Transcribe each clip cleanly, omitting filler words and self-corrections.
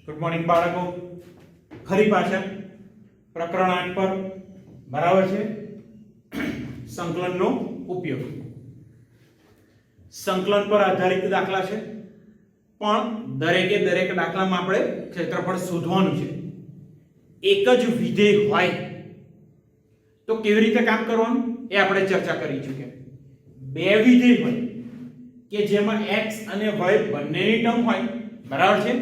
Good morning બાળકો, ફરી પાછા પ્રકરણ 8 પર બરાબર છે. સંકલનનો ઉપયોગ. સંકલન પર આધારિત દાખલા છે, પણ દરેકે દરેક દાખલામાં આપણે ક્ષેત્રફળ શોધવાનું છે. એક જ વિધેય હોય તો કેવી રીતે કામ કરવાનું એ આપણે ચર્ચા કરી ચૂક્યા. બે વિધેય હોય કે જેમાં x અને y બંનેની ટર્મ હોય બરાબર છે,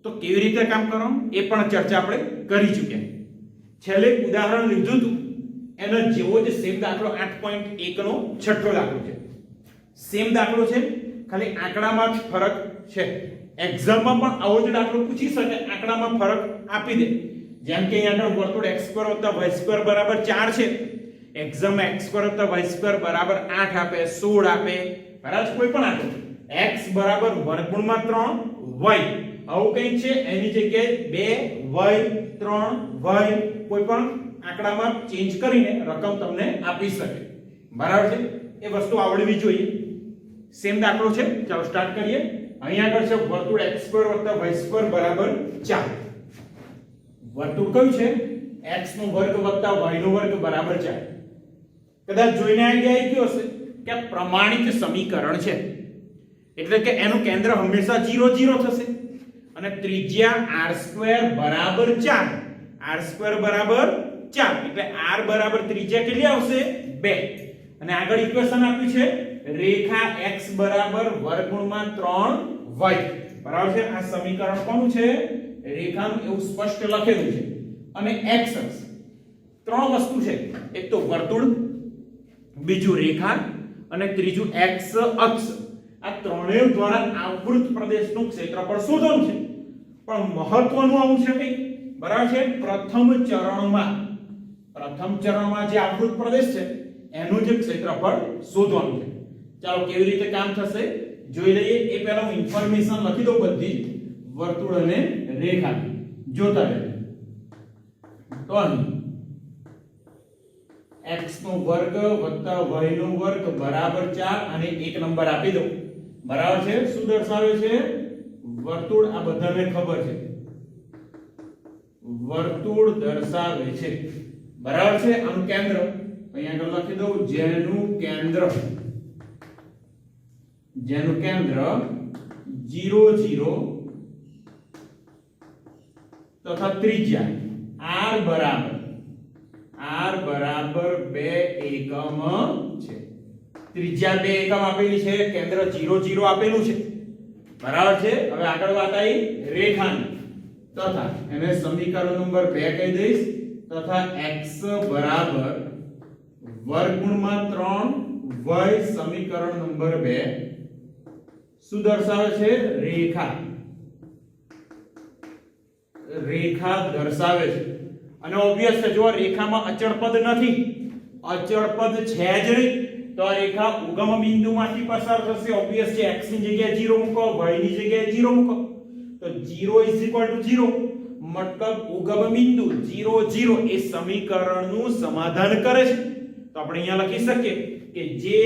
તો કેવી રીતે કામ કરવાનું એ પણ ચર્ચા આપણે કરી ચૂક્યા. છેલ્લે ઉદાહરણ લીધું હતું એનો જેવો જ સેમ દાખલો 8.1 નો છઠ્ઠો દાખલો છે. સેમ દાખલો છે, ખાલી આંકડામાં જ ફરક છે. એક્ઝામમાં પણ આવો જ દાખલો પૂછી શકે, આંકડામાં ફરક આપી દે. જેમ કે અહીંયા આગળ વર્તુળ x² + y² બરાબર 4 છે. એક્ઝામમાં x² + y² બરાબર 8 આપે, 16 આપે, બરાબર કોઈ પણ આપે. x બરાબર વર્ગમૂળમાં 3y આવું કંઈક છે, એની જગ્યાએ 2y 3y કોઈ પણ આંકડામાં ચેન્જ કરીને રકમ તમને આપી શકે. બરાબર છે, એ વસ્તુ આવડવી જોઈએ. સેમ દાખલો છે, ચાલો સ્ટાર્ટ કરીએ. અહીંયા આગળ છે વર્તુળ x² + y² બરાબર 4. વર્તુળ કયું છે? x નો વર્ગ + y નો વર્ગ બરાબર 4. કદાચ જોઈને આઈડિયા આવી ગયો હશે કે આ પ્રમાણિત સમીકરણ છે, એટલે કે એનું કેન્દ્ર હંમેશા 0 0 થશે અને ત્રિજ્યા r² બરાબર 4. r² બરાબર 4 એટલે r બરાબર ત્રિજ્યા કેટલી આવશે? 2. અને આગળ ઇક્વેશન આપ્યું છે રેખા x બરાબર વર્ગમૂળમાં 3y. બરાબર છે, આ સમીકરણ કોનું છે? રેખાનું એવું સ્પષ્ટ લખેલું છે. અને x અક્ષ ત્રણ વસ્તુ છે, એક તો વર્તુળ, બીજું રેખા અને ત્રીજું x અક્ષ. આ ત્રણેય દ્વારા આવૃત પ્રદેશનું ક્ષેત્રફળ શોધવાનું છે. પણ મહત્વનું આવું છે કે બરાબર છે, પ્રથમ ચરણમાં જે આવૃત પ્રદેશ છે એનું જે ક્ષેત્રફળ શોધવાનું છે. ચાલો કેવી રીતે કામ થશે જોઈ લઈએ. એ પહેલા હું ઇન્ફોર્મેશન લખી દઉં બધી વર્તુળ અને રેખા જોતા રહેજો. તો અહીં x નો વર્ગ + y નો વર્ગ બરાબર 4 અને એક નંબર આપી દઉં. બરાબર છે, શું દર્શાવે છે? વર્તુળ. આ બધાને ખબર છે, વર્તુળ દર્શાવે છે. બરાબર છે, આનું કેન્દ્ર અહીંયા આગળ લખી દઉં, જેનું કેન્દ્ર 0 0 તથા ત્રિજ્યા r બરાબર 2 એકમ છે. ત્રિજ્યા 2 એકમ આપેલી છે, કેન્દ્ર 0 0 આપેલું છે. બરાબર છે. હવે આગળ વાત આવી રેખાની, તથા એને સમીકરણ નંબર 2 કહી દઈશ. તથા x બરાબર વર્ગમૂળમાં 3y સમીકરણ નંબર 2 શું દર્શાવે છે? રેખા દર્શાવે છે. અને ઓબ્વિયસ છે, જો રેખામાં અચળ પદ નથી, અચળ પદ છે જ નહીં, તો આ રેખા ઉગમ બિંદુમાંથી પસાર થશે. ઓબ્વિયસ છે, x ની જગ્યાએ 0 મૂકો, y ની જગ્યાએ 0 મૂકો, તો 0 = 0 મતલબ ઉગમ બિંદુ 0 0 એ સમીકરણનું સમાધાન કરે છે. તો આપણે અહીંયા લખી શકીએ કે જે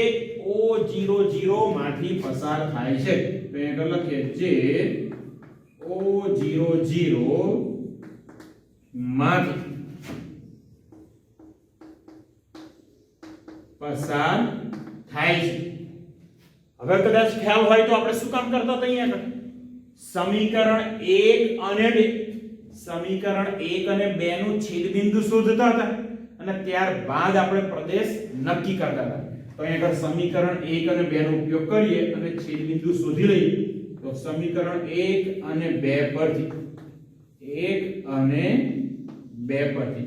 O00 માંથી પસાર થાય છે. તો અહીંયા લખીએ જે O00 માંથી પસાર થાય છે. હવે કદાચ ખ્યાલ હોય તો આપણે શું કામ કરતા હતા? અહીંયા સમીકરણ 1 અને 2 નું છેદ બિંદુ શોધતા હતા અને ત્યારબાદ આપણે પ્રદેશ નક્કી કરતા હતા. તો અહીંયા સમીકરણ 1 અને 2 નો ઉપયોગ કરીએ અને છેદ બિંદુ શોધી લઈએ. તો સમીકરણ 1 અને 2 પરથી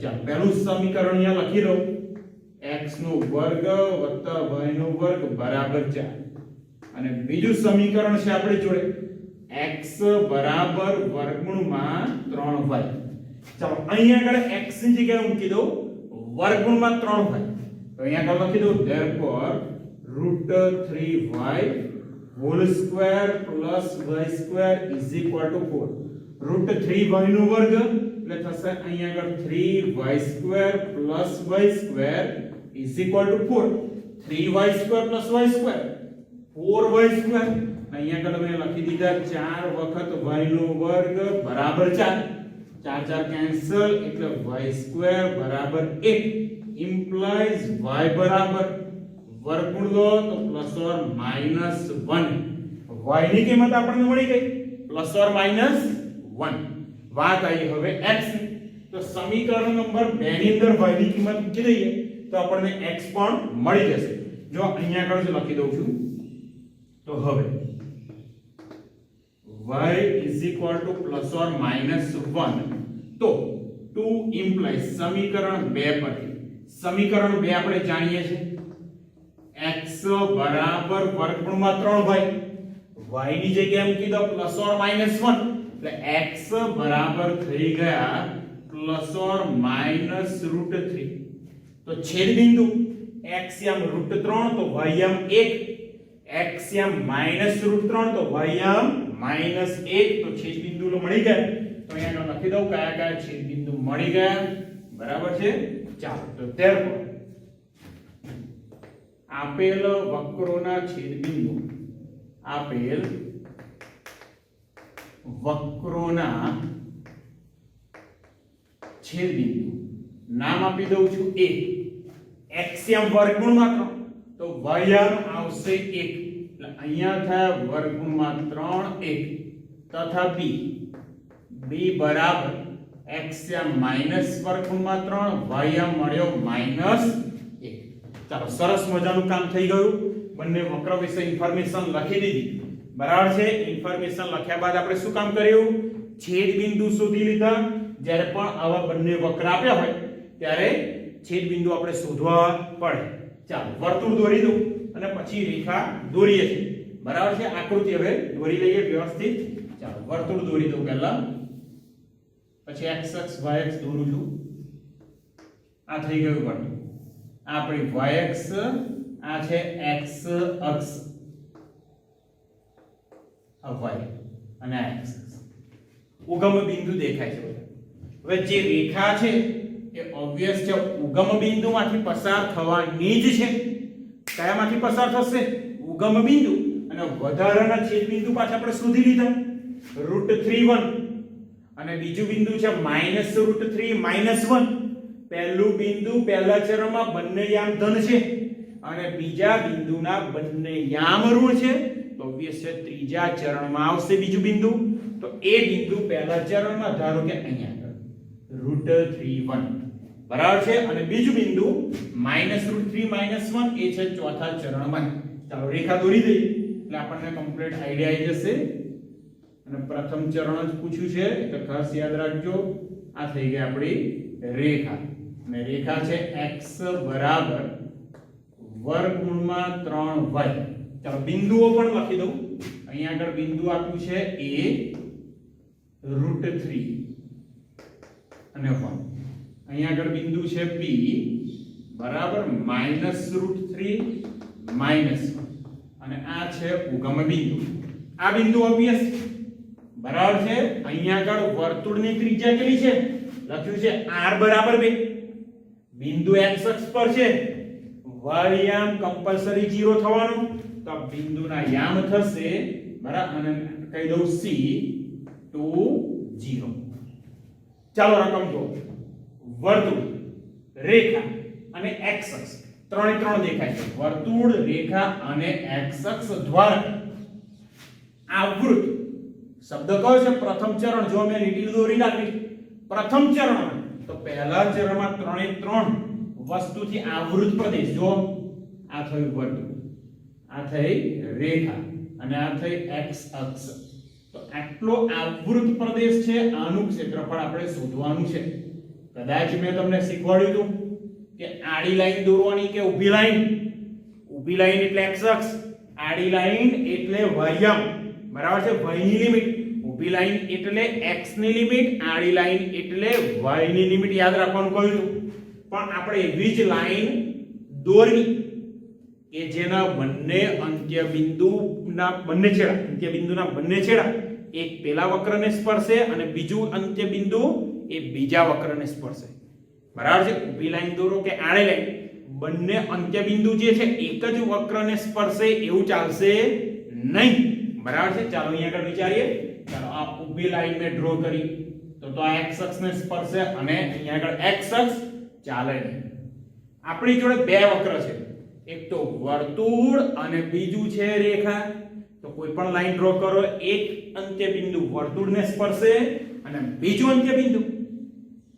ચાલો પહેલું સમીકરણ અહીંયા લખી દઉં, x નો વર્ગ + y નો વર્ગ બરાબર 4. અને બીજું સમીકરણ છે આપણી જોડે x બરાબર વર્ગમૂળમાં 3y. ચાલો અહીંયા આગળ x ની જગ્યાએ મૂકી દઉં વર્ગમૂળમાં 3y. તો અહીંયા આગળ લખી દઉં therefore √3y² + y² = 4. √3y નો વર્ગ એટલે થશે અહીંયા આગળ 3y² + y² = 4. 3y² + y² 4y². અહીંયા આગળ મેં લખી દીધા 4 વખત y નો વર્ગ બરાબર 4 4 4 કેન્સલ એટલે y² બરાબર 1 ઇમ્પ્લાઇઝ y બરાબર વર્ગમૂળ લો તો પ્લસ ઓર માઈનસ 1 y ની કિંમત આપણને મળી ગઈ પ્લસ ઓર માઈનસ 1 વાત આવી હવે x ની તો સમીકરણ નંબર 2 ની અંદર y ની કિંમત મૂકી દઈએ તો આપણને x પણ મળી જશે જો અહીંયા આગળ જો લખી દઉં છું તો હવે y + or -1 તો 2 implies સમીકરણ 2 પરથી સમીકરણ 2 આપણે જાણીએ છીએ x બરાબર વર્ગમૂળમાં 3y y ની જગ્યાએ મૂકી દો +or -1 એટલે x બરાબર થઈ ગયા +or-√3 તો છેદ બિંદુ x યામ √3 તો y યામ 1 x યામ -√3 તો y યામ -1 તો છેદ બિંદુ મળી ગયા તો અહીંયા લખી દઉં કયા કયા છેદ બિંદુ મળી ગયા બરાબર છે ચાલો તો therefore આપેલ વક્રોના છેદ બિંદુ આપેલ વક્રોના છેદ બિંદુ નામ આપી દઉં છું a x યામ વર્ગમૂળમાં 3 તો y યામ આવશે 1 એટલે અહીંયા થાય વર્ગમૂળમાં 3 1 તથા b બરાબર x યામ માઈનસ વર્ગમૂળમાં 3 y યામ મળ્યો -1 ચાલો સરસ મજાનું કામ થઈ ગયું બંને વક્ર વિશે ઇન્ફોર્મેશન લખી દીધી બરાબર છે ઇન્ફોર્મેશન લખ્યા બાદ આપણે શું કામ કર્યું છેદ બિંદુ શોધી લીધા જ્યારે પણ આવા બંને વક્ર આપ્યા હોય ત્યારે છેદ બિંદુ આપણે શોધવા પડે ચાલો વર્તુળ દોરી દઉં અને પછી રેખા દોરીએ છીએ બરાબર છે આકૃતિ હવે દોરી લઈએ વ્યવસ્થિત ચાલો વર્તુળ દોરી દઉં પહેલા પછી x અક્ષ y અક્ષ દોરું છું આ થઈ ગયું વર્તુળ આ આપણી y અક્ષ આ છે x અક્ષ આ y અને આ x અક્ષ ઉગમ બિંદુ દેખાય છે હવે જે રેખા છે એ ઓબ્વિયસ છે ઉગમ બિંદુમાંથી પસાર થવાની જ છે કયામાંથી પસાર થશે ઉગમ બિંદુ અને વધારાના છેદ બિંદુ પાછા આપણે શોધી લીધા √3 અને બીજું બિંદુ છે -√3 -1 પહેલું બિંદુ પહેલા ચરણમાં બંને યામ ધન છે અને બીજા બિંદુના બંને યામ ઋણ છે તો ઓબ્વિયસ છે ત્રીજા ચરણમાં આવશે બીજું બિંદુ તો એ બિંદુ પહેલા ચરણમાં ધારો કે અહીંયા √3 બરાબર છે અને બીજું બિંદુ -√3 -1 એ છે ચોથા ચરણમાં ચાલો રેખા દોરી દઈએ એટલે આપણને કમ્પ્લીટ આઈડિયા આવી જશે અને પ્રથમ ચરણ જ પૂછ્યું છે એટલે ખાસ યાદ રાખજો આ થઈ ગઈ આપણી રેખા અને રેખા છે x બરાબર વર્ગમૂળમાં 3y ચાલો બિંદુઓ પણ લખી દઉં અહીંયા આગળ બિંદુ આપ્યું છે a √3 અને 1 અહીંયા આગળ બિંદુ છે b બરાબર -√3 -1 અને આ છે ઉગમ બિંદુ આ બિંદુ ઓબ્વિયસ બરાબર છે અહીંયા આગળ વર્તુળની ત્રિજ્યા કેટલી છે લખ્યું છે r બરાબર 2 બિંદુ x અક્ષ પર છે y યામ કમ્પલસરી 0 થવાનું તો બિંદુના યામ થશે બરાબર અને કહી દઉં c 2 0 ચાલો રકમ જો વર્તુળ રેખા અને x અક્ષ ત્રણે ત્રણ દેખાય છે વર્તુળ રેખા અને x અક્ષ દ્વારા આવૃત શબ્દ કયો છે પ્રથમ ચરણ જો મેં લીટી દોરી નાખી પ્રથમ ચરણમાં તો પહેલા ચરણમાં ત્રણે ત્રણ વસ્તુથી આવૃત પ્રદેશ જો આ થયું વર્તુળ આ થઈ રેખા અને આ થઈ x અક્ષ તો આટલો આવૃત પ્રદેશ છે આનું ક્ષેત્રફળ આપણે શોધવાનું છે કદાચ મેં તમને શીખવાડ્યું હતું કે આડી લાઈન દોરવાની કે ઊભી લાઈન એટલે x અક્ષ આડી લાઈન એટલે y યામ બરાબર છે y ની લિમિટ ઊભી લાઈન એટલે x ની લિમિટ આડી લાઈન એટલે y ની લિમિટ યાદ રાખવાનું કહ્યું હતું પણ આપણે એવી જ લાઈન દોરવી કે જેના બંને અંત્યબિંદુના બંને છેડા એક પેલા વક્રને સ્પર્શે અને બીજું અંત્યબિંદુ એ બીજા વક્રને સ્પર્શે બરાબર છે ઊભી લાઈન દોરો કે આડી લાઈન બંને અંત્યબિંદુ જે છે એક જ વક્રને સ્પર્શે એવું ચાલશે નહીં બરાબર છે. ચાલો અહીંયા આગળ વિચારીએ. ચાલો આ ઊભી લાઈન મેં ડ્રો કરી તો આ x અક્ષને સ્પર્શે અને અહીંયા આગળ x અક્ષ ચાલે નહીં. આપણી જોડે બે વક્ર છે, એક તો વર્તુળ અને બીજું છે રેખા. તો કોઈ પણ લાઈન ડ્રો કરો, એક અંત્ય બિંદુ વર્તુળને સ્પર્શે અને બીજું અંત્ય બિંદુ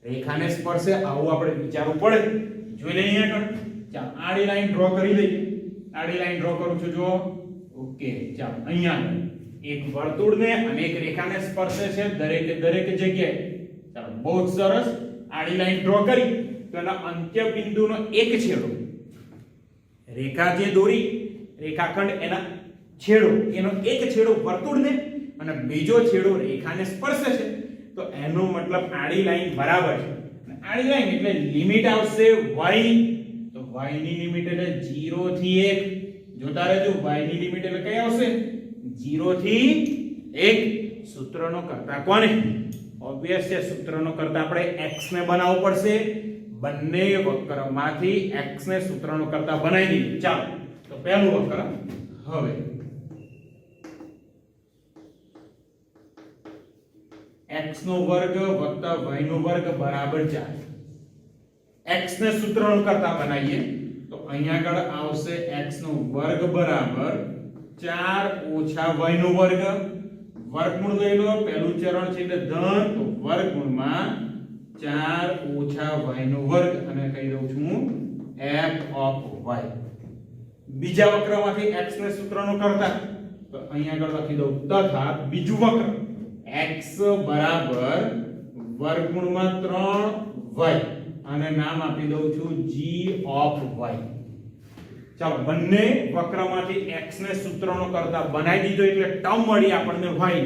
રેખાને સ્પર્શે. આવું આપણે વિચારવું પડે. જોઈ લઈએ અહીંયા આગળ. ચાલો આડી લાઈન ડ્રો કરી લઈએ. આડી લાઈન ડ્રો કરું છું, જો. ઓકે, ચાલો અહીંયા એક વર્તુળને અને એક રેખાને સ્પર્શે છે દરેકે દરેક જગ્યાએ. ચાલો બહુ જ સરસ. આડી લાઈન ડ્રો કરી તો એના અંત્ય બિંદુનો એક છેડો, રેખા જે દોરી રેખાખંડ એના છેડો, એનો એક છેડો વર્તુળને અને બીજો છેડો રેખાને સ્પર્શે છે. તો એનો મતલબ આડી લાઈન બરાબર છે. અને આડી લાઈન એટલે લિમિટ આવશે y. તો y ની લિમિટ એટલે 0 થી 1. જોતા રહેજો, y ની લિમિટ એટલે કઈ આવશે? 0 થી 1. સૂત્રનો કર્તા કોને? ઓબ્વિયસ છે, સૂત્રનો કર્તા આપણે x ને બનાવવો પડશે. બંને વક્રમાંથી x ને સૂત્રનો કર્તા બનાવી દઈએ. ચાલો તો પહેલું વક્ર. હવે x નો વર્ગ વત્તા y નો વર્ગ બરાબર 4. x ને સૂત્રનો કર્તા બનાવીએ તો અહીંયા આગળ આવશે x નો વર્ગ બરાબર 4 ઓછા y નો વર્ગ. વર્ગમૂળ લઈ લો, પહેલું ચરણ છે એટલે ધન, તો વર્ગમૂળમાં 4 ઓછા y નો વર્ગ અને કહી દઉં છું f of y. બીજા વક્રમાંથી x ને સૂત્રનો કર્તા તો અહીંયા આગળ લખી દઉં તથા બીજું વક્ર x બરાબર વર્ગમૂળમાં 3y અને નામ આપી દઉં છું g of y. ચાલો બંને વક્રમાંથી x ને સૂત્રનો કર્તા બનાવી દીધો એટલે ટર્મ મળી આપણને y.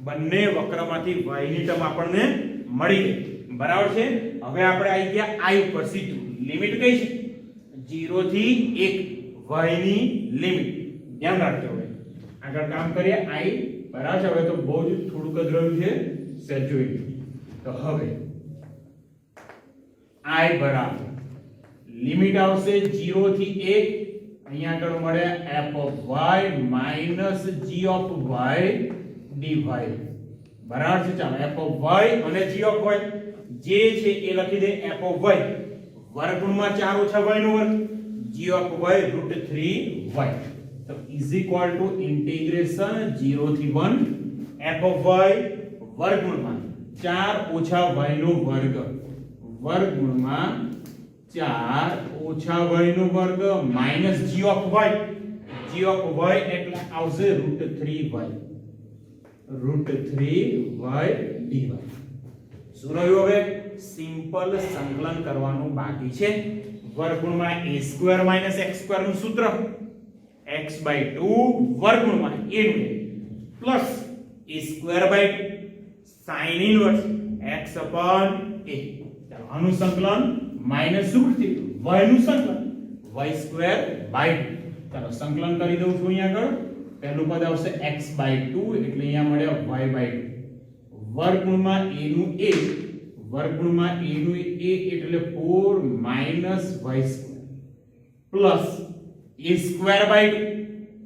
બંને વક્રમાંથી y ની ટર્મ આપણને મળી ગઈ. બરાબર છે. હવે આપણે આવી ગયા i ઉપર સીધું. લિમિટ કઈ છે? 0 થી 1 y ની લિમિટ. ધ્યાન રાખજો. હવે આગળ કામ કરીએ. i બરાબર છે. હવે તો બહુ જ થોડુંક જ રહ્યું છે, સેજ જોઈ. તો હવે i બરાબર લિમિટ આવશે 0 થી 1. અહીંયા આગળ મળે f of y minus g of y dy. બરાબર છે. ચાલો f of y અને g of y જે છે એ લખી દે. f of y વર્ગમૂળમાં 4 ઓછા y નો વર્ગ, g of y √3y. તો is equal to integration 0 થી 1 f of y વર્ગમૂળમાં 4 ઓછા y નો વર્ગ, વર્ગમૂળમાં 4 ઓછા y નો વર્ગ minus g of y. g of y એટલે આવશે √3y. √3y dy. શું રહ્યું? હવે સિમ્પલ સંકલન કરવાનું બાકી છે. વર્ગમૂળમાં a² - x² નું સૂત્ર x/2 વર્ગમૂળમાં a નું plus a² sin inverse x upon a. ચાલો આનું સંકલન માઈનસ √3 y નું સંકલન y²/2. ચાલો સંકલન કરી દઉં છું. અહીંયા આગળ પહેલું પદ આવશે x/2 એટલે અહીંયા મળ્યા y/2. વર્ગમૂળમાં a નું a, વર્ગમૂળમાં a નું a એટલે 4 - y² પ્લસ a²/2.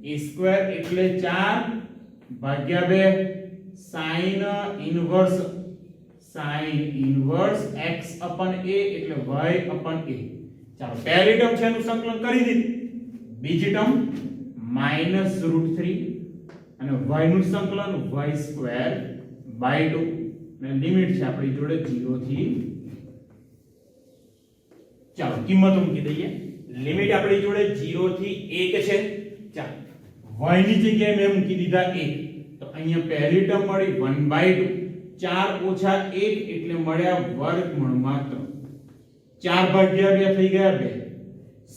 a² એટલે 4/2 sin inverse x upon a એટલે y upon a. ચાલો પહેલી ટર્મ છે એનું સંકલન કરી દીધું. બીજી ટર્મ -√3 અને y નું સંકલન y²/2 અને લિમિટ છે આપણી જોડે 0 થી. ચાલો કિંમતો મૂકી દઈએ. લિમિટ આપણી જોડે 0 થી 1 છે. ચાલો y ની જગ્યાએ મેં મૂકી દીધા 1. તો અહીંયા પહેલી ટર્મ મળી 1/2. 4 ઓછા 1 એટલે મળ્યા વર્ગમૂળમાં 3. 4/2 થઈ ગયા 2.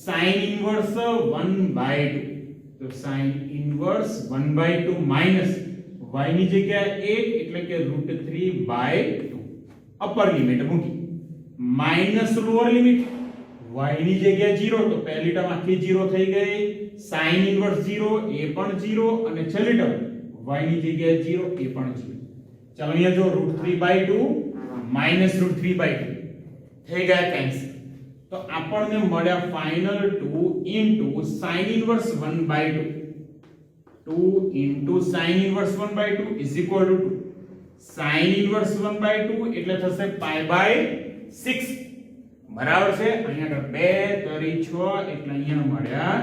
sin inverse 1/2. તો sin ઇન્વર્સ 1/2 માઈનસ y ની જગ્યાએ 1 એટલે કે √3/2. અપર લિમિટ મૂકી માઈનસ લોઅર લિમિટ y ની જગ્યાએ 0 તો પહેલી ટર્મ આખી 0 થઈ ગઈ. sin ઇન્વર્સ 0 એ પણ 0 અને છેલ્લી ટર્મ y ની જગ્યાએ 0 એ પણ 0. ચાલો અહીંયા જો √3/2 -√3/2 થઈ ગયા કેન્સલ. તો આપણને મળ્યા final 2 sin inverse 1/2. 2 into sin inverse 1/2 is equal to 2. sin inverse 1/2 એટલે થશે pi by 6 બરાબર છે. અહીંયા આગળ 2 તરી 6 એટલે અહીંયા મળ્યા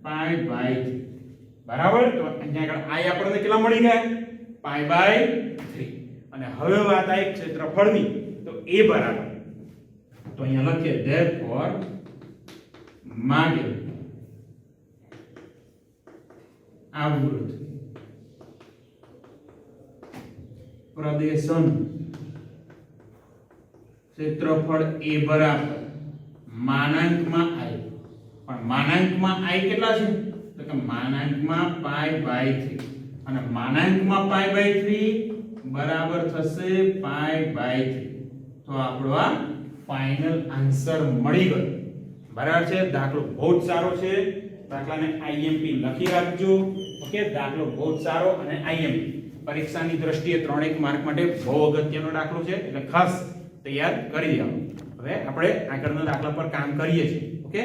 pi by 3 બરાબર. તો અહીંયા આગળ i આપણને કેટલા મળી ગયા pi by 3. અને હવે વાત આવી ક્ષેત્રફળની તો a બરાબર તો અહીંયા લખીએ therefore માગેલ આવૃત પ્રદેશન ક્ષેત્રફળ a બરાબર માનાંકમાં i. પણ માનાંકમાં i કેટલા છે તો કે માનાંકમાં pi by 3 અને માનાંકમાં pi by 3 બરાબર થશે pi by 3. તો આપણો આ ફાઇનલ આન્સર મળી ગયો બરાબર છે. દાખલો બહુ જ સારો છે. દાખલાને IMP લખી રાખજો. ઓકે, દાખલો બહુ જ સારો અને IMP પરીક્ષાની દ્રષ્ટિએ 3-1 માર્ક માટે બહુ અગત્યનો દાખલો છે એટલે ખાસ તૈયાર કરી દેવાનો. હવે આપણે આગળના દાખલા પર કામ કરીએ છીએ. ઓકે,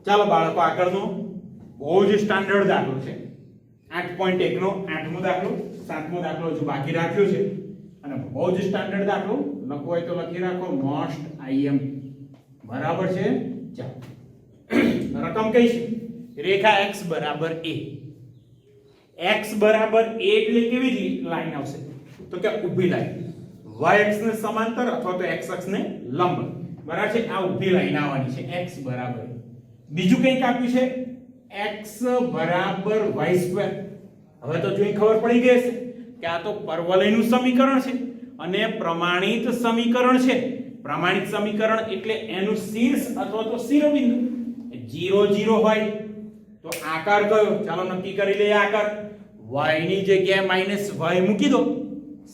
ચાલો બાળકો આગળનો બહુ જ સ્ટાન્ડર્ડ દાખલો છે 8.1 નો 8મો દાખલો. 7મો દાખલો હજુ બાકી રાખ્યો છે અને બહુ જ સ્ટાન્ડર્ડ દાખલો. લખવો હોય તો લખી રાખો મોસ્ટ IMP બરાબર છે. ચાલો રકમ કઈ છે રેખા x બરાબર a. x બરાબર a એટલે કેવી લાઈન આવશે તો કે ઊભી લાઈન y અક્ષ ને સમાંતર અથવા તો x અક્ષ ને લંબ બરાબર છે. આ ઊભી લાઈન આવવાની છે x બરાબર. બીજું કંઈક આપ્યું છે x બરાબર y². હવે તો જોઈ ખબર પડી ગઈ છે કે આ તો પરવલયનું સમીકરણ છે અને પ્રમાણિત સમીકરણ છે. પ્રમાણિત સમીકરણ એટલે એનું શીર્ષ અથવા તો શિરોબિંદુ 0 0 હોય તો આકાર કયો ચાલો નક્કી કરી લઈએ. આકાર y ની જગ્યાએ -y મૂકી દો.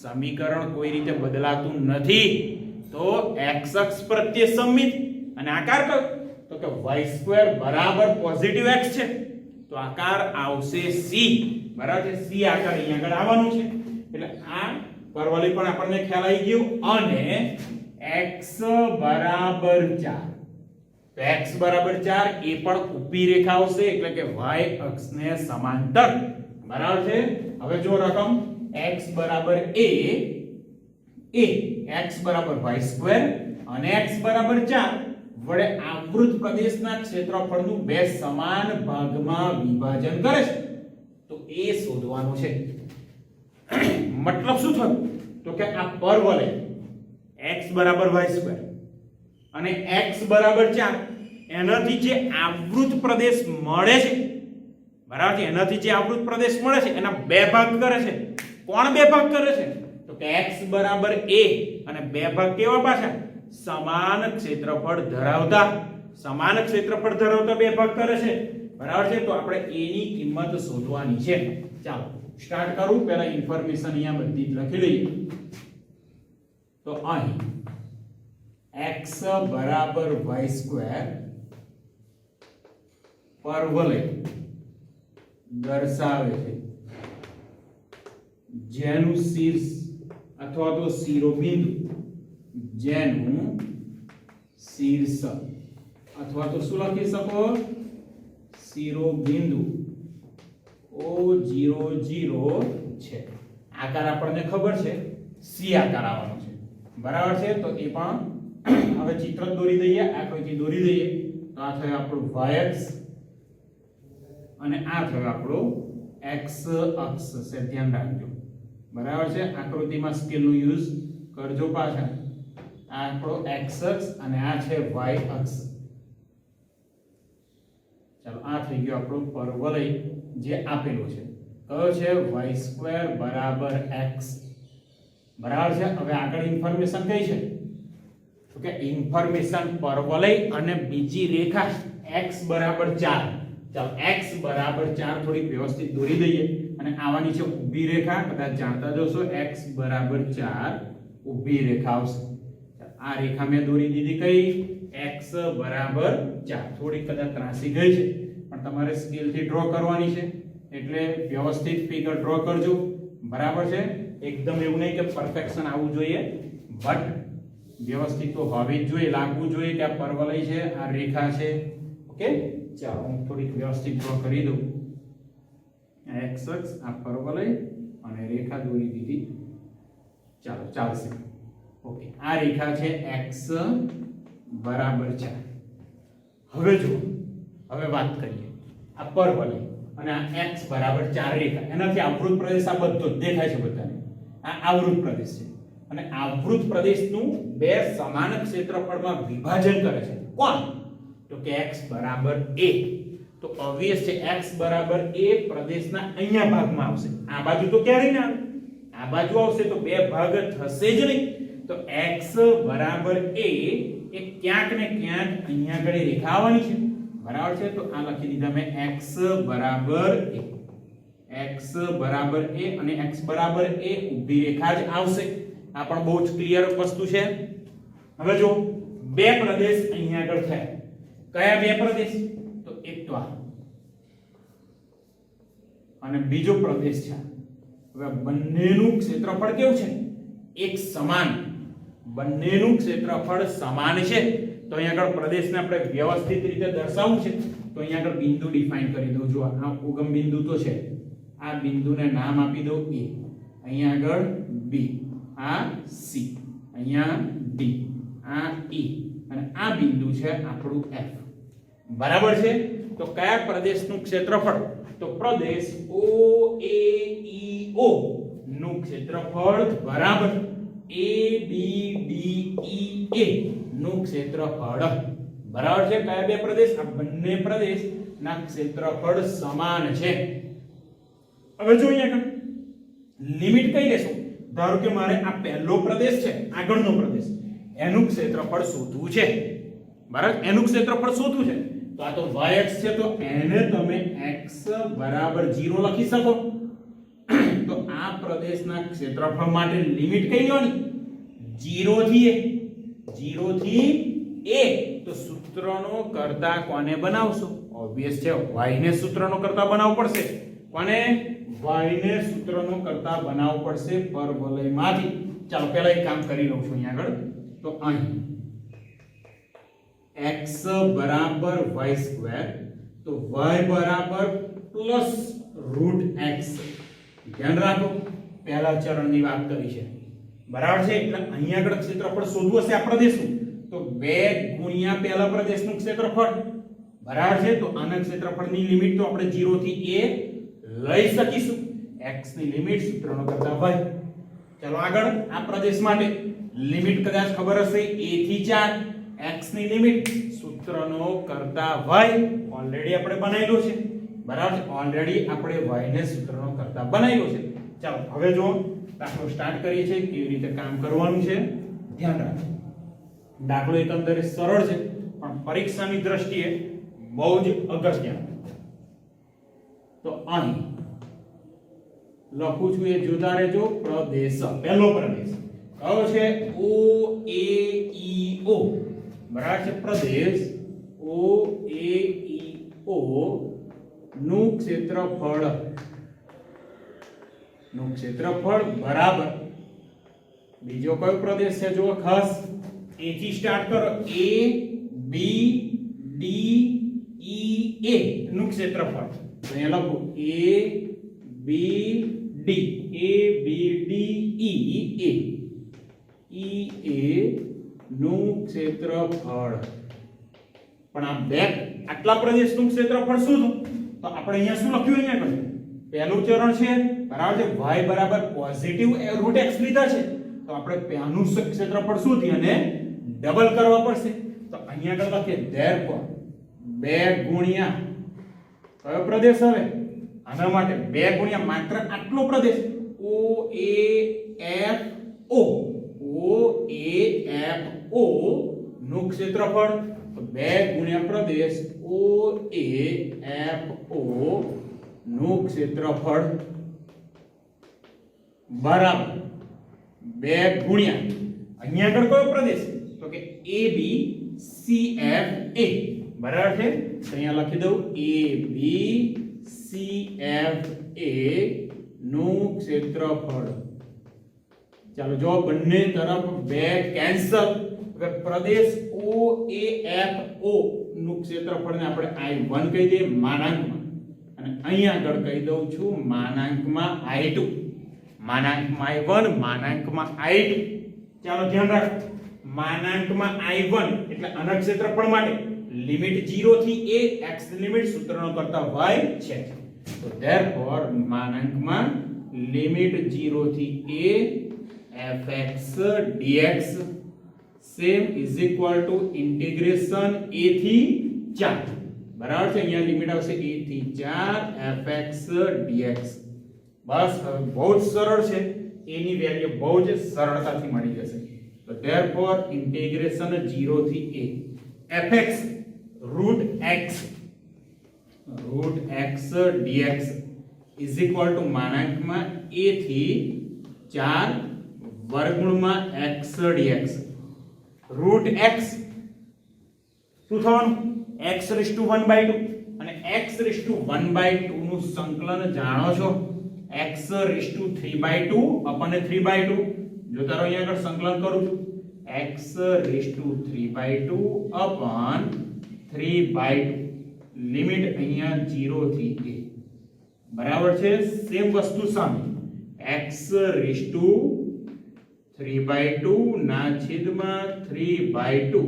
સમીકરણ કોઈ રીતે બદલાતું નથી તો x અક્ષ પ્રત્યે સમમિત અને આકાર કયો તો કે y² બરાબર પોઝિટિવ x છે તો આકાર આવશે c બરાબર છે. c આકાર અહીંયા આગળ આવવાનું છે એટલે આ પરવલય પણ આપણને ખ્યાલ આવી ગયો. અને x બરાબર 4 તો x બરાબર 4 એ પણ ઊભી રેખા આવશે એટલે કે y અક્ષને સમાંતર બરાબર છે. હવે જો રકમ x બરાબર a x બરાબર y² અને x બરાબર 4 વડે આવૃત પ્રદેશના ક્ષેત્રફળનું બે સમાન ભાગમાં વિભાજન કરે છે તો એ શોધવાનું છે. મતલબ શું થયું તો કે આ પરવલય x બરાબર y² અને x બરાબર 4 એનાથી જે આવૃત પ્રદેશ મળે છે બરાબર છે. એનાથી જે આવૃત પ્રદેશ મળે છે એના બે ભાગ કરે છે. કોણ બે ભાગ કરે છે તો કે x બરાબર a અને બે ભાગ કેવા પાછા સમાન ક્ષેત્રફળ ધરાવતા બે ભાગ કરે છે બરાબર છે. તો આપણે a ની કિંમત શોધવાની છે. ચાલો સ્ટાર્ટ કરું. પહેલા ઇન્ફોર્મેશન અહીંયા બધી જ લખી લઈએ. તો અહીં x બરાબર y² પરવલય દર્શાવે છે જેનું શીર્ષ અથવા તો શિરોબિંદુ જેનું શીર્ષ અથવા તો શું લખી શકો શિરોબિંદુ O00 છે. આકાર આપણને ખબર છે c આકાર આવવાનો છે બરાબર છે. તો એ પણ હવે ચિત્ર દોરી દઈએ. આકૃતિ દોરી દઈએ તો આ થયો આપણો y અક્ષ અને આ થયો આપણો x અક્ષ છે. ધ્યાન રાખજો બરાબર છે. આકૃતિમાં સ્કેલ નો યુઝ કરજો પાછા. આ આપણો x અક્ષ અને આ છે y અક્ષ. ચાલો આ થઈ ગયો આપણો પરવલય જે આપેલો છે કયો છે y² બરાબર x બરાબર છે. હવે આગળ ઇન્ફોર્મેશન કઈ છે તો કે ઇન્ફોર્મેશન પરવલય અને બીજી રેખા x બરાબર 4. ચાલો x બરાબર 4 થોડી વ્યવસ્થિત દોરી દઈએ અને આવાની છે ઊભી રેખા. કદાચ જાણતા જોશો x બરાબર 4 ઊભી રેખા આવશે. આ રેખા મેં દોરી દીધી કઈ x બરાબર 4. થોડી કદાચ ત્રાસી ગઈ છે પણ તમારે સ્કેલ થી ડ્રો કરવાની છે એટલે વ્યવસ્થિત ફિગર ડ્રો કરજો બરાબર છે. એકદમ એવું નહીં કે પરફેક્શન આવવું જોઈએ, બટ વ્યવસ્થિત તો હોવી જ જોઈએ, લાગવું જોઈએ કે આ પરવલય છે, આ રેખા છે. ઓકે, ચાલો હું થોડીક વ્યવસ્થિત ડ્રો કરી દઉં. x અક્ષ, આ પરવલય અને રેખા દોરી દીધી. ચાલો ચાલશે. ઓકે, આ રેખા છે x બરાબર 4. હવે જો હવે વાત કરીએ આ પરવલય અને આ x બરાબર 4 રેખા, એનાથી આવૃત પ્રદેશ આ બધો જ દેખાય છે બધાને. આ આવૃત પ્રદેશ છે અને આવૃત પ્રદેશનું બે સમાન ક્ષેત્રફળમાં વિભાજન કરે છે. કોણ? તો કે x બરાબર a. તો obvious છે x બરાબર a પ્રદેશના અહીંયા ભાગમાં આવશે. આ બાજુ તો ક્યારેય ના આવે, આ બાજુ આવશે તો બે ભાગ થશે જ નહીં. તો x બરાબર a એ ક્યાંક ને ક્યાંક અહીંયા આગળ રેખા આવવાની છે, બરાબર છે. તો આ લખી દીધા મેં x બરાબર a, x બરાબર a અને x બરાબર a ઊભી રેખા જ આવશે. આ પણ બહુ જ ક્લિયર વસ્તુ છે. હવે જો બે પ્રદેશ અહીંયા આગળ થયા. કયા બે પ્રદેશ? તો એક તો આ અને બીજો પ્રદેશ છે. હવે બંનેનું ક્ષેત્રફળ કેવું છે? એક સમાન. બંનેનું ક્ષેત્રફળ સમાન છે. તો અહીંયા આગળ પ્રદેશને આપણે વ્યવસ્થિત રીતે દર્શાવવું છે. તો અહીંયા આગળ બિંદુ ડિફાઇન કરી દઉં. જો આ ઉગમ બિંદુ તો છે, આ બિંદુને નામ આપી દઉં a, અહીંયા આગળ b, આ c, અહીંયા d, આ e અને આ બિંદુ છે આપણું f. બરાબર છે. તો કયા પ્રદેશનું ક્ષેત્રફળ? તો પ્રદેશ OAEO નું ક્ષેત્રફળ બરાબર ABDEA નું ક્ષેત્રફળ. બરાબર છે. કયા બે પ્રદેશ? આ બંને પ્રદેશના ક્ષેત્રફળ સમાન છે. હવે જો અહીંયા લિમિટ કઈ લેશું? ધારો કે મારે આ પહેલો પ્રદેશ છે, આગળનો પ્રદેશ, એનું ક્ષેત્રફળ શોધવું છે. બરાબર, એનું ક્ષેત્રફળ શોધવું છે. તો આ તો y અક્ષ છે, તો એને તમે x બરાબર 0 લખી શકો. તો આ પ્રદેશના ક્ષેત્રફળ માટે લિમિટ કઈ લેવાની? 0 થી a. 0 થી a. તો સૂત્રનો કરતા કોને બનાવશો? ઓબ્વિયસ છે, y ને સૂત્રનો કરતા બનાવવો પડશે. કોને? y ને સૂત્રનો કરતા બનાવવો પડશે પરવલયમાંથી. ચાલો પહેલા એક કામ કરી લઉં છું અહીંયા આગળ. તો અહીં x બરાબર y સ્ક્વેર, તો y બરાબર પ્લસ રૂટ x. ધ્યાન રાખો, પહેલા ચરણની વાત કરી છે, બરાબર છે. એટલે અહીંયા આગળ ક્ષેત્રફળ શોધવું હશે આ પ્રદેશનું, તો 2 ગુણ્યા પહેલા પ્રદેશનું ક્ષેત્રફળ. બરાબર છે. તો આના ક્ષેત્રફળની લિમિટ તો આપણે 0 થી a લઈ શકીશું. x ની લિમિટ સૂત્રનો કરતા y. ચાલો આગળ આ પ્રદેશ માટે લિમિટ કદાચ ખબર હશે a થી 4. x ની લિમિટ સૂત્રનો કરતા y ઓલરેડી આપણે બનાવેલો છે. બરાબર છે. ઓલરેડી આપણે y ને સૂત્રનો કરતા બનાવેલો છે. ચાલો હવે જો દાખલો સ્ટાર્ટ કરીએ છીએ, કેવી રીતે કામ કરવાનું છે ધ્યાન રાખો. દાખલો એકંદરે સરળ છે પણ પરીક્ષાની દ્રષ્ટિએ બહુ જ અગત્યનો. તો અહીં લખું છું, એ જોતા રહેજો. પ્રદેશ, પહેલો પ્રદેશ કયો છે? OAEO. બરાબર છે. પ્રદેશ OAEO નું ક્ષેત્રફળ બરાબર. બીજો કયો પ્રદેશ છે? જો ખાસ a થી સ્ટાર્ટ કરો. A B D E A નું ક્ષેત્રફળ. તો અહીંયા લખો A B D, A B D E A, E A નું ક્ષેત્રફળ. પણ આ બે આટલા પ્રદેશનું ક્ષેત્રફળ શોધો. તો આપણે અહીંયા શું લખ્યું? અહીંયા કહ્યું પહેલું ચરણ છે, બરાબર છે. y બરાબર પોઝિટિવ રૂટ x લીધા છે, તો આપણે આનું ક્ષેત્રફળ શોધી અને ડબલ કરવા પડશે. તો અહીંયા આગળ લખીએ therefore 2 ગુણ્યા કયો પ્રદેશ? હવે આના માટે 2 ગુણ્યા માત્ર આટલો પ્રદેશ OAFO નું ક્ષેત્રફળ. તો 2 ગુણ્યા પ્રદેશ OAFO નું ક્ષેત્રફળ બરાબર 2 ગુણ્યા અહીંયા આગળ કયો પ્રદેશ? તો કે ABCFA. બરાબર છે. તો અહીંયા લખી દઉં ABCFA નું ક્ષેત્રફળ. ચાલો જો બંને તરફ 2 કેન્સલ. હવે પ્રદેશ OAFO નું ક્ષેત્રફળને આપણે I1 કહી દઈએ માનાંકમાં, અને અહીંયા આગળ કહી દઉં છું માનાંકમાં I2. માનાંકમાં I1 માનાંકમાં I2. ચાલો ધ્યાન રાખો, માનાંકમાં I1 એટલે આના ક્ષેત્રફળ માટે લિમિટ 0 થી a x લિમિટ સૂત્રનો કરતા y છે. તો therefore માનાંકમાં લિમિટ 0 થી a fx dx same is equal to integration a થી 4. બરાબર છે, અહીંયા લિમિટ આવશે a થી 4 fx dx. બસ હવે બહુ જ સરળ છે, a ની વેલ્યુ બહુ જ સરળતાથી મળી જશે. તો therefore ઇન્ટિગ્રેશન 0 થી a fx root x dx is equal to માનાંકમાં a થી 4 વર્ગમૂળમાં x dx. root x શું થવાનું x raised to 1/2 અને x raised to 1/2 નું સંકલન જાણો છો, x raised to 3/2 upon 3/2. જો તારો અહીંયા આગળ સંકલન કરું છું x raised to 3/2 upon 3/2 limit અહીંયા 0 થી a. બરાબર છે, સેમ વસ્તુ સામે x raised to 3/2 ના છેદમાં 3/2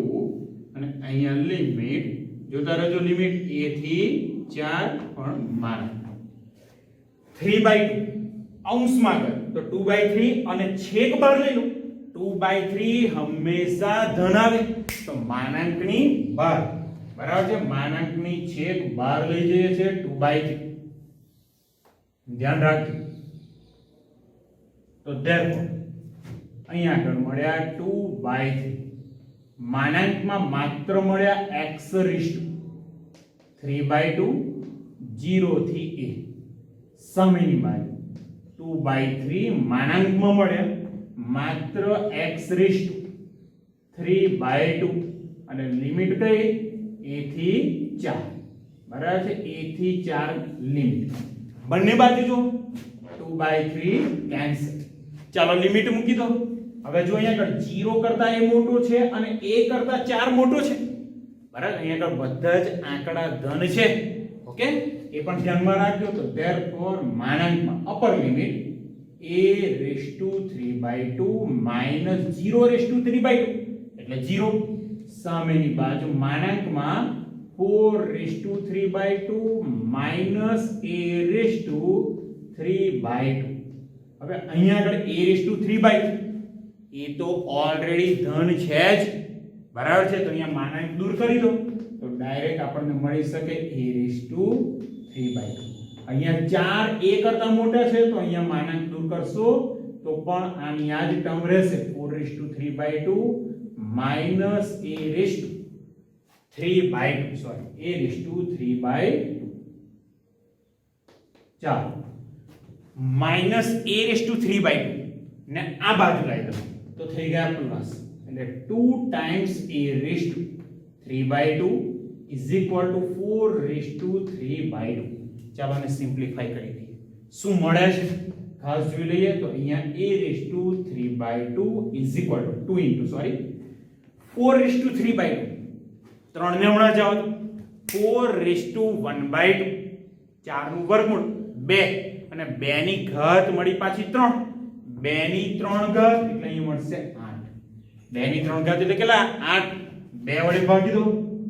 અને અહીંયા લિમિટ જોતા રહેજો, લિમિટ a થી 4 પણ માના 3/2 અંશમાં કર તો 2/3 અને છેક બહાર લઈ લો. 2/3 હંમેશા ધન આવે તો માનાંકની બહાર. બરાબર છે, માનાંકની છેક બહાર લઈ જઈએ છે 2/3. ધ્યાન રાખજો. તો therefore અહીંયા આગળ મળ્યા 2/3, માનાંકમાં માત્ર મળ્યા x raised to 3/2 0 થી a. સામેની બાજુ 2/3 માનાંકમાં મળ્યા માત્ર x raised to 3/2 અને લિમિટ કઈ a થી 4. બરાબર છે, a થી 4 લિમિટ. બંને બાજુ જો 2/3 કેન્સલ. ચાલો લિમિટ મૂકી દો. હવે જો અહીંયા આગળ 0 કરતા a મોટો છે અને a કરતા 4 મોટો છે. બરાબર, અહીંયા આગળ બધા જ આંકડા ધન છે. ઓકે, એ પણ ધ્યાનમાં રાખજો. તો therefore માનાંકમાં upper limit a raised to 3/2 minus 0 raised to 3/2 એટલે 0. સામેની બાજુ માનાંકમાં 4 raised to 3/2 minus a raised to 3/2. હવે અહીંયા આગળ a raised to 3/2 એ તો ઓલરેડી ધન છે જ. બરાબર છે, તો અહીંયા માનાંક દૂર કરી દો તો ડાયરેક્ટ આપણને મળી શકે a raised to 3/2. અહીંયા 4 a કરતા મોટા છે તો અહીંયા માનાંક દૂર કરશો તો પણ આની આ જ ટર્મ રહેશે 4 raised to 3/2 minus a raised to 3/2 sorry a raised to 3/2. ચાલો minus a raised to 3/2 ને આ બાજુ લાવી દો તો થઈ ગયા પ્લસ, એટલે 2 times a raised to 3/2 is equal to 4 raised to 3/2. ચાલો આને સિમ્પ્લિફાઈ કરી દઈએ. શું મળે છે ખાસ જોઈ લઈએ. તો અહીંયા a raised to 3/2 is equal to 2 into sorry 4 raised to 3/2 3 ને હમણાં જાઓ 4 raised to 1/2 4 નું વર્ગમૂળ 2 અને 2 ની ઘાત મળી પાછી 3 2 ની 3 ઘાત એટલે અહીં મળશે 8. 2 ની 3 ઘાત એટલે કેટલા 8. 2 વડે ભાગી દો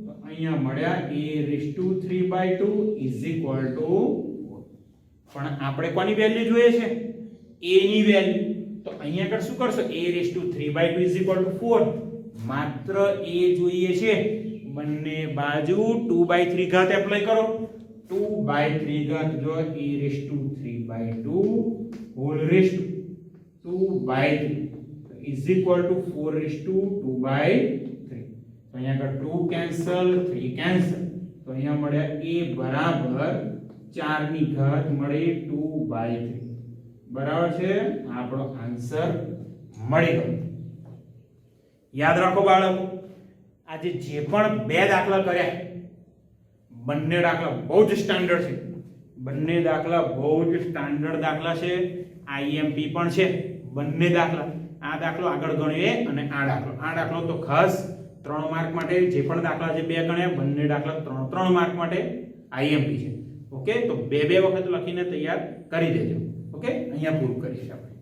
તો અહીંયા મળ્યા a raised to 3/2 is equal to 4. પણ આપણે કોની વેલ્યુ જોઈએ છે a ની વેલ્યુ. તો અહીંયા આગળ શું કરશો a raised to 3/2 is equal to 4. માત્ર a જોઈએ છે, બંને બાજુ 2/3 ઘાત એપ્લાય કરો. 2/3 ઘાત જો a raised to 3/2 whole raised to 2/3 is equal to 4 raised to 2/3. તો અહીંયા આગળ 2 કેન્સલ 3 કેન્સલ તો અહીંયા મળ્યા a બરાબર 4 ની ઘાત મળી 2/3. બરાબર છે, આપણો આન્સર મળી ગયો. યાદ રાખો બાળકો, આજે જે પણ બે દાખલા કર્યા બંને દાખલા બહુ જ સ્ટાન્ડર્ડ છે. બંને દાખલા બહુ જ સ્ટાન્ડર્ડ દાખલા છે. IMP પણ છે બંને દાખલા. આ દાખલો આગળ ગણીએ અને આ દાખલો તો ખાસ 3 માર્ક માટે જે પણ દાખલા છે 2 ગણ્યા, બંને દાખલા 3 માર્ક માટે આઈએમપી છે. ઓકે, તો 2 વખત લખીને તૈયાર કરી દેજો. ઓકે, અહીંયા પૂરું કરીશું આપણે.